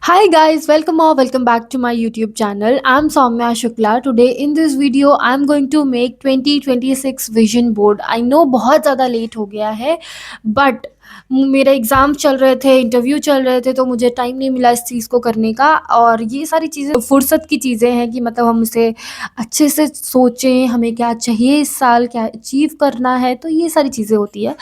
Hi guys, welcome or welcome back to my YouTube channel. I'm Soumya Shukla. Today in this video I'm going to make 2026 vision board. I know बहुत ज़्यादा late हो गया है but मेरे exam चल रहे थे, interview चल रहे थे, तो मुझे टाइम नहीं मिला इस चीज़ को करने का। और ये सारी चीज़ें फुर्सत की चीज़ें हैं कि मतलब हम उसे अच्छे से सोचें, हमें क्या चाहिए इस साल, क्या अचीव करना है, तो ये सारी चीज़ें होती है।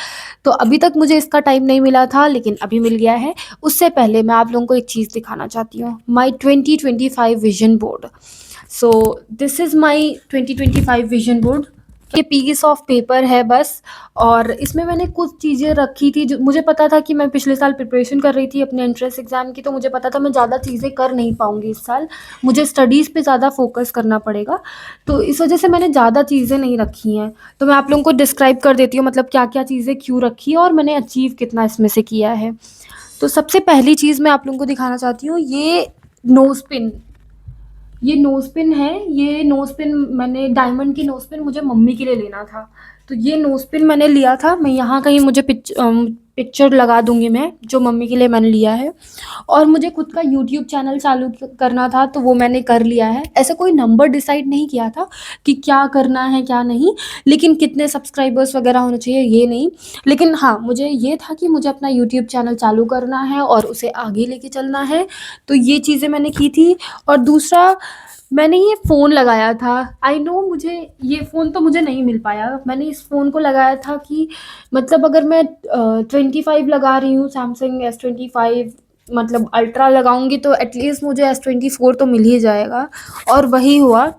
तो अभी तक मुझे इसका टाइम नहीं मिला था लेकिन अभी मिल गया है। उससे पहले मैं आप लोगों को एक चीज़ दिखाना चाहती हूँ, माई 2025 vision board. So this is my 2025 vision board. ये पीस ऑफ पेपर है बस। और इसमें मैंने कुछ चीज़ें रखी थी जो मुझे पता था कि मैं पिछले साल प्रिपरेशन कर रही थी अपने एंट्रेंस एग्ज़ाम की, तो मुझे पता था मैं ज़्यादा चीज़ें कर नहीं पाऊँगी इस साल। मुझे स्टडीज़ पे ज़्यादा फोकस करना पड़ेगा, तो इस वजह से मैंने ज़्यादा चीज़ें नहीं रखी हैं। तो मैं आप लोगों को डिस्क्राइब कर देती हूँ मतलब क्या क्या चीज़ें क्यों रखी है और मैंने अचीव कितना इसमें से किया है। तो सबसे पहली चीज़ मैं आप लोगों को दिखाना चाहती हूँ, ये नोज़ पिन। ये नोज़ पिन है। ये नोज़ पिन मैंने डायमंड की नोज़ पिन मुझे मम्मी के लिए लेना था। तो ये नोज़ पिन मैंने लिया था। मैं यहाँ कहीं मुझे पिक्चर लगा दूँगी मैं, जो मम्मी के लिए मैंने लिया है। और मुझे खुद का यूट्यूब चैनल चालू करना था, तो वो मैंने कर लिया है। ऐसा कोई नंबर डिसाइड नहीं किया था कि क्या करना है क्या नहीं, लेकिन कितने सब्सक्राइबर्स वगैरह होने चाहिए ये नहीं। लेकिन हाँ, मुझे ये था कि मुझे अपना यूट्यूब चैनल चालू करना है और उसे आगे लेके चलना है। तो ये चीज़ें मैंने की थी। और दूसरा, मैंने ये फ़ोन लगाया था। आई नो मुझे ये फ़ोन तो मुझे नहीं मिल पाया। मैंने इस फ़ोन को लगाया था कि मतलब अगर मैं 25 लगा रही हूँ, सैमसंग S25 मतलब अल्ट्रा लगाऊंगी तो एटलीस्ट मुझे S24 तो मिल ही जाएगा। और वही हुआ,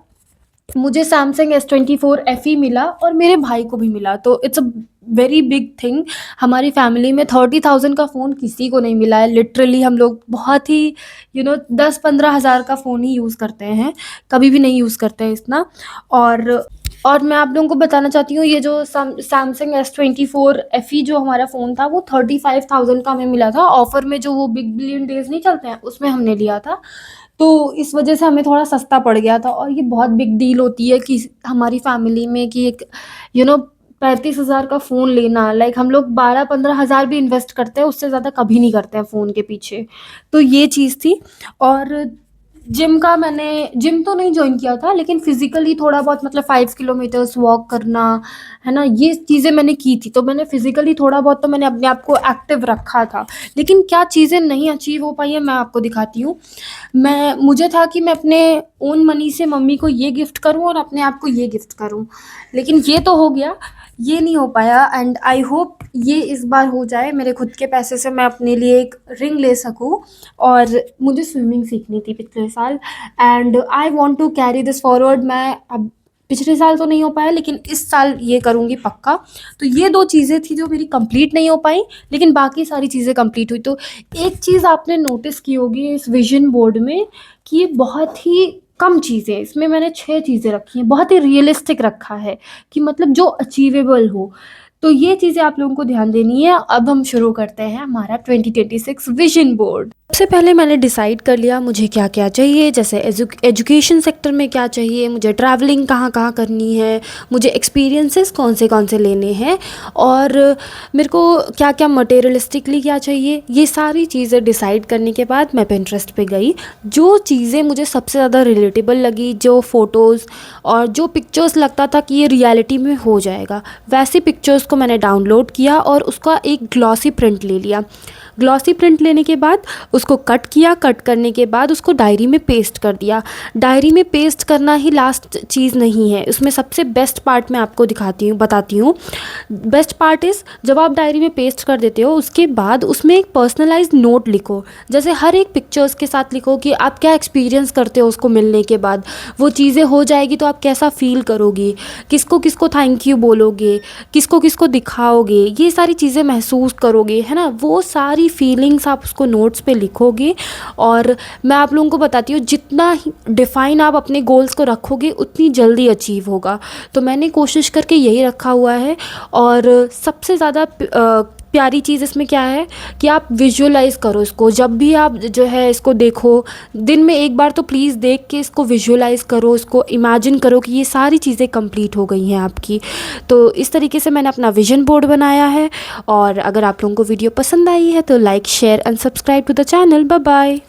मुझे सैमसंग S24 FE मिला और मेरे भाई को भी मिला। तो it's a very big thing. हमारी फैमिली में 30,000 का फ़ोन किसी को नहीं मिला है। लिटरली हम लोग बहुत ही 10-15 हज़ार का फ़ोन ही यूज़ करते हैं, कभी भी नहीं यूज़ करते हैं इतना। और और मैं आप लोगों को बताना चाहती हूँ, ये जो सैमसंग S24 FE जो हमारा फ़ोन था वो 35,000 का हमें मिला था ऑफ़र में। जो वो बिग बिलियन डेज़ नहीं चलते हैं उसमें हमने लिया था। तो इस वजह से हमें थोड़ा सस्ता पड़ गया था। और ये बहुत बिग डील होती है कि हमारी फैमिली में कि एक यू नो 35,000 का फ़ोन लेना, लाइक हम लोग 12-15 हज़ार भी इन्वेस्ट करते हैं, उससे ज़्यादा कभी नहीं करते हैं फ़ोन के पीछे। तो ये चीज़ थी। और जिम का मैंने जिम तो नहीं जॉइन किया था लेकिन फिज़िकली थोड़ा बहुत मतलब 5 किलोमीटर्स वॉक करना, है ना? ये चीज़ें मैंने की थी। तो मैंने फिज़िकली थोड़ा बहुत तो मैंने अपने आप को एक्टिव रखा था। लेकिन क्या चीज़ें नहीं अचीव हो पाई हैं मैं आपको दिखाती हूँ। मुझे था कि मैं अपने ओन मनी से मम्मी को ये गिफ्ट करूँ और अपने आप को ये गिफ्ट करूँ। लेकिन ये तो हो गया, ये नहीं हो पाया। एंड आई होप ये इस बार हो जाए, मेरे खुद के पैसे से मैं अपने लिए एक रिंग ले सकूँ। और मुझे स्विमिंग सीखनी थी पिछले साल and I want to carry this forward. मैं अब पिछले साल तो नहीं हो पाया लेकिन इस साल ये करूँगी पक्का। तो ये 2 चीज़ें थी जो मेरी कंप्लीट नहीं हो पाई, लेकिन बाकी सारी चीज़ें कंप्लीट हुई। तो एक चीज़ आपने नोटिस की होगी इस विजन बोर्ड में कि ये बहुत ही कम चीज़ें, इसमें मैंने 6 चीज़ें रखी हैं। बहुत ही रियलिस्टिक रखा है कि मतलब जो अचीवेबल हो। तो ये चीज़ें आप लोगों को ध्यान देनी है। अब हम शुरू करते हैं हमारा 2026 विजन बोर्ड। सबसे पहले मैंने डिसाइड कर लिया मुझे क्या क्या चाहिए, जैसे एजुकेशन सेक्टर में क्या चाहिए, मुझे ट्रैवलिंग कहाँ कहाँ करनी है, मुझे एक्सपीरियंसेस कौन से लेने हैं, और मेरे को क्या क्या मटेरियलिस्टिकली क्या चाहिए। ये सारी चीज़ें डिसाइड करने के बाद मैं पिंटरेस्ट पे गई। जो चीज़ें मुझे सबसे ज़्यादा रिलेटेबल लगी, जो फ़ोटोज़ और जो पिक्चर्स लगता था कि ये रियलिटी में हो जाएगा, वैसी पिक्चर्स को मैंने डाउनलोड किया और उसका एक ग्लॉसी प्रिंट ले लिया। ग्लॉसी प्रिंट लेने के बाद उसको कट किया, कट करने के बाद उसको डायरी में पेस्ट कर दिया। डायरी में पेस्ट करना ही लास्ट चीज़ नहीं है, उसमें सबसे बेस्ट पार्ट मैं आपको बताती हूँ। बेस्ट पार्ट इज़ जब आप डायरी में पेस्ट कर देते हो उसके बाद उसमें एक पर्सनलाइज्ड नोट लिखो। जैसे हर एक पिक्चर्स के साथ लिखो कि आप क्या एक्सपीरियंस करते हो उसको मिलने के बाद। वो चीज़ें हो जाएगी तो आप कैसा फ़ील करोगे, किसको किसको थैंक यू बोलोगे, किसको किसको दिखाओगे, ये सारी चीज़ें महसूस करोगे, है ना? वो सारी फीलिंग्स आप उसको नोट्स पे लिखोगे। और मैं आप लोगों को बताती हूँ, जितना ही डिफ़ाइन आप अपने गोल्स को रखोगे उतनी जल्दी अचीव होगा। तो मैंने कोशिश करके यही रखा हुआ है। और सबसे ज़्यादा प्यारी चीज़ इसमें क्या है कि आप विजुअलाइज़ करो इसको। जब भी आप जो है इसको देखो, दिन में एक बार तो प्लीज़ देख के इसको विजुअलाइज़ करो, इसको इमेजिन करो कि ये सारी चीज़ें कंप्लीट हो गई हैं आपकी। तो इस तरीके से मैंने अपना विजन बोर्ड बनाया है। और अगर आप लोगों को वीडियो पसंद आई है तो like, share and subscribe to the channel. Bye bye.